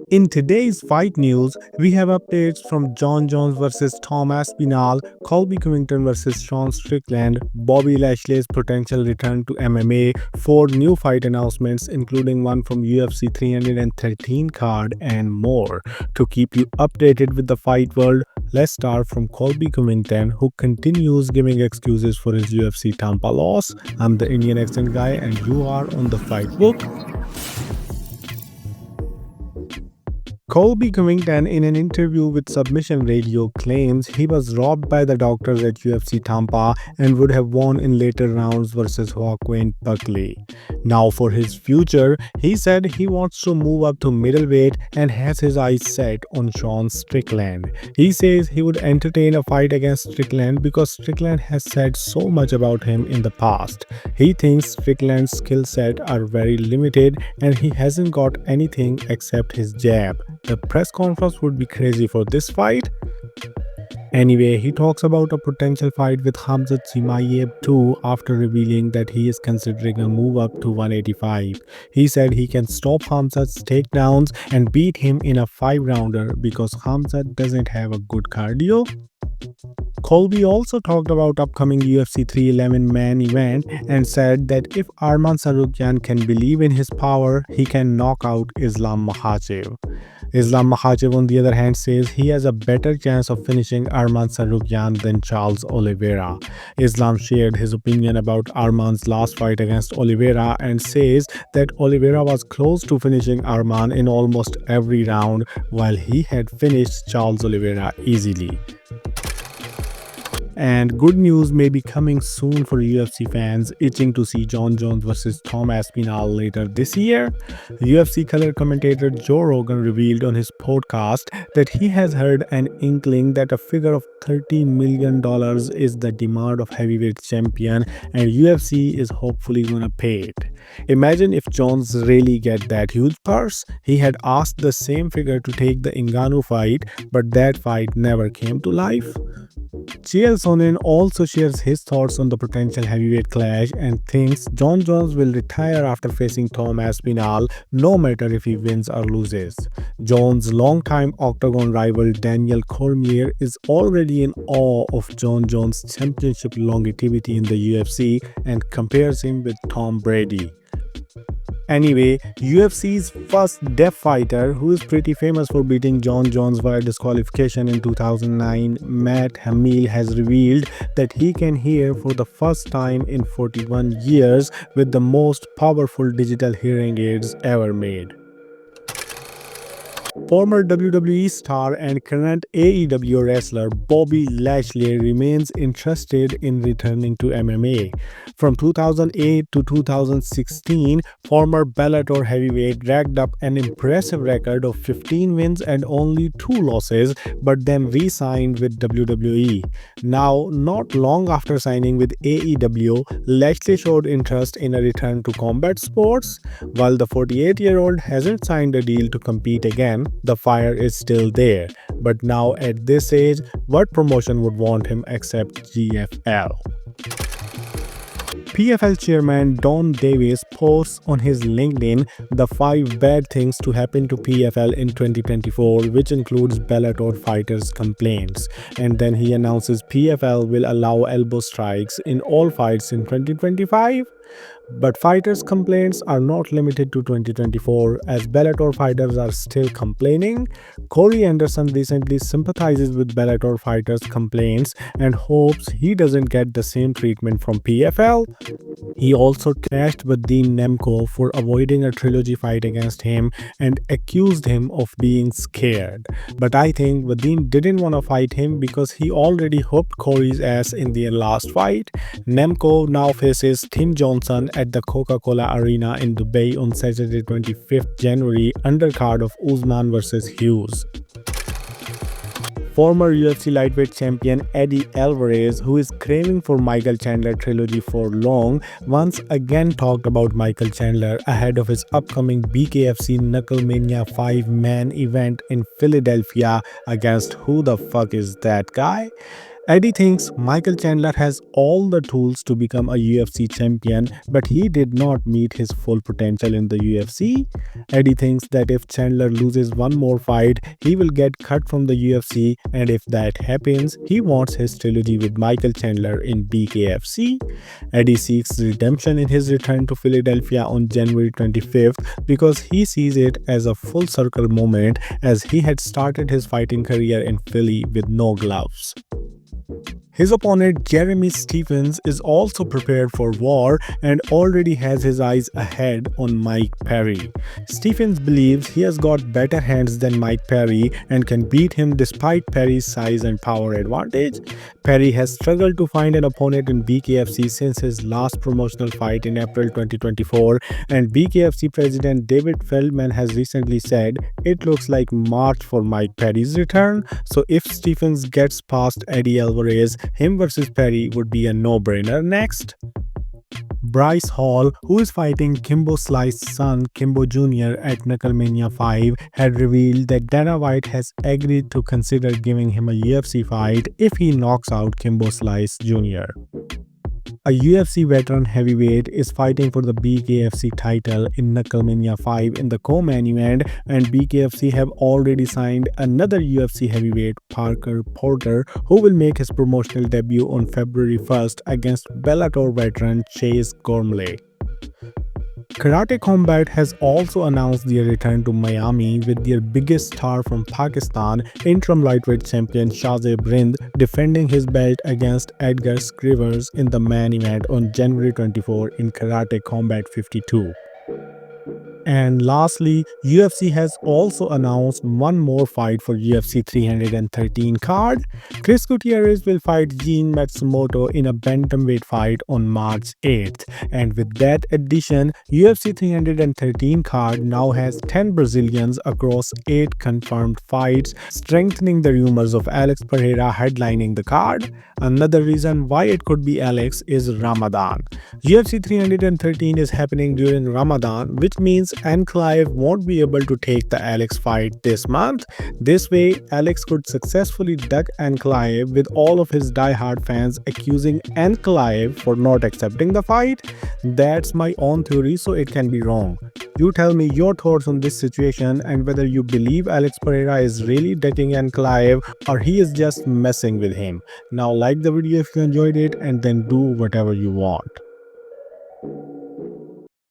In today's fight news, we have updates from John Jones vs. Tom Aspinall, Colby Covington vs. Sean Strickland, Bobby Lashley's potential return to MMA, 4 new fight announcements including one from UFC 313 card and more. To keep you updated with the fight world, let's start from Colby Covington, who continues giving excuses for his UFC Tampa loss. I'm the Indian accent guy and you are on the fight book. Colby Covington, in an interview with Submission Radio, claims he was robbed by the doctors at UFC Tampa and would have won in later rounds versus Joaquin Buckley. Now, for his future, he said he wants to move up to middleweight and has his eyes set on Sean Strickland. He says he would entertain a fight against Strickland because Strickland has said so much about him in the past. He thinks Strickland's skill set are very limited and he hasn't got anything except his jab. The press conference would be crazy for this fight. Anyway, he talks about a potential fight with Khamzat Chimaev too after revealing that he is considering a move up to 185. He said he can stop Khamzat's takedowns and beat him in a 5-rounder because Khamzat doesn't have a good cardio. Colby also talked about upcoming UFC 311 main event and said that if Arman Tsarukyan can believe in his power, he can knock out Islam Makhachev. Islam Makhachev, on the other hand, says he has a better chance of finishing Arman Tsarukyan than Charles Oliveira. Islam shared his opinion about Arman's last fight against Oliveira and says that Oliveira was close to finishing Arman in almost every round, while he had finished Charles Oliveira easily. And good news may be coming soon for UFC fans itching to see John Jones vs. Tom Aspinall later this year. UFC color commentator Joe Rogan revealed on his podcast that he has heard an inkling that a figure of $30 million is the demand of heavyweight champion and UFC is hopefully gonna pay it. Imagine if Jones really get that huge purse. He had asked the same figure to take the Ngannou fight, but that fight never came to life. Chael Sonnen also shares his thoughts on the potential heavyweight clash and thinks John Jones will retire after facing Tom Aspinall, no matter if he wins or loses. Jones' longtime octagon rival Daniel Cormier is already in awe of John Jones' championship longevity in the UFC and compares him with Tom Brady. Anyway, UFC's first deaf fighter, who is pretty famous for beating John Jones via disqualification in 2009, Matt Hamill, has revealed that he can hear for the first time in 41 years with the most powerful digital hearing aids ever made. Former WWE star and current AEW wrestler Bobby Lashley remains interested in returning to MMA. From 2008 to 2016, former Bellator heavyweight racked up an impressive record of 15 wins and only 2 losses, but then re-signed with WWE. Now, not long after signing with AEW, Lashley showed interest in a return to combat sports. While the 48-year-old hasn't signed a deal to compete again, the fire is still there. But now at this age, what promotion would want him except GFL? PFL chairman Don Davis posts on his LinkedIn the 5 bad things to happen to PFL in 2024, which includes Bellator fighters' complaints. And then he announces PFL will allow elbow strikes in all fights in 2025. But fighters' complaints are not limited to 2024, as Bellator fighters are still complaining. Corey Anderson recently sympathizes with Bellator fighters' complaints and hopes he doesn't get the same treatment from PFL. He also trashed Vadim Nemko for avoiding a trilogy fight against him and accused him of being scared. But I think Vadim didn't want to fight him because he already whooped Corey's ass in their last fight. Nemko now faces Tim Johnson at the Coca-Cola Arena in Dubai on Saturday 25th January, undercard of Usman vs Hughes. Former UFC lightweight champion Eddie Alvarez, who is craving for Michael Chandler trilogy for long, once again talked about Michael Chandler ahead of his upcoming BKFC Knucklemania 5 man event in Philadelphia against who the fuck is that guy? Eddie thinks Michael Chandler has all the tools to become a UFC champion, but he did not meet his full potential in the UFC. Eddie thinks that if Chandler loses one more fight, he will get cut from the UFC, and if that happens, he wants his trilogy with Michael Chandler in BKFC. Eddie seeks redemption in his return to Philadelphia on January 25th because he sees it as a full circle moment as he had started his fighting career in Philly with no gloves. His opponent Jeremy Stephens is also prepared for war and already has his eyes ahead on Mike Perry. Stephens believes he has got better hands than Mike Perry and can beat him despite Perry's size and power advantage. Perry has struggled to find an opponent in BKFC since his last promotional fight in April 2024, and BKFC president David Feldman has recently said it looks like March for Mike Perry's return. So if Stephens gets past Eddie Alvarez, him versus Perry would be a no-brainer next. Bryce Hall, who is fighting Kimbo Slice's son Kimbo Jr. at Knucklemania 5, had revealed that Dana White has agreed to consider giving him a UFC fight if he knocks out Kimbo Slice Jr. A UFC veteran heavyweight is fighting for the BKFC title in Knucklemania 5 in the co-main event, and BKFC have already signed another UFC heavyweight, Parker Porter, who will make his promotional debut on February 1st against Bellator veteran Chase Gormley. Karate Combat has also announced their return to Miami with their biggest star from Pakistan, interim lightweight champion Shahzeb Rind, defending his belt against Edgar Scrivers in the main event on January 24 in Karate Combat 52. And lastly, UFC has also announced one more fight for UFC 313 card. Chris Gutierrez will fight Gene Matsumoto in a bantamweight fight on March 8th. And with that addition, UFC 313 card now has 10 Brazilians across 8 confirmed fights, strengthening the rumors of Alex Pereira headlining the card. Another reason why it could be Alex is Ramadan. UFC 313 is happening during Ramadan, which means Ankalaev won't be able to take the Alex fight this month. This way, Alex could successfully duck Ankalaev, with all of his die-hard fans accusing Ankalaev for not accepting the fight. That's my own theory, so it can be wrong. You tell me your thoughts on this situation and whether you believe Alex Pereira is really ducking Ankalaev or he is just messing with him. Now like the video if you enjoyed it and then do whatever you want.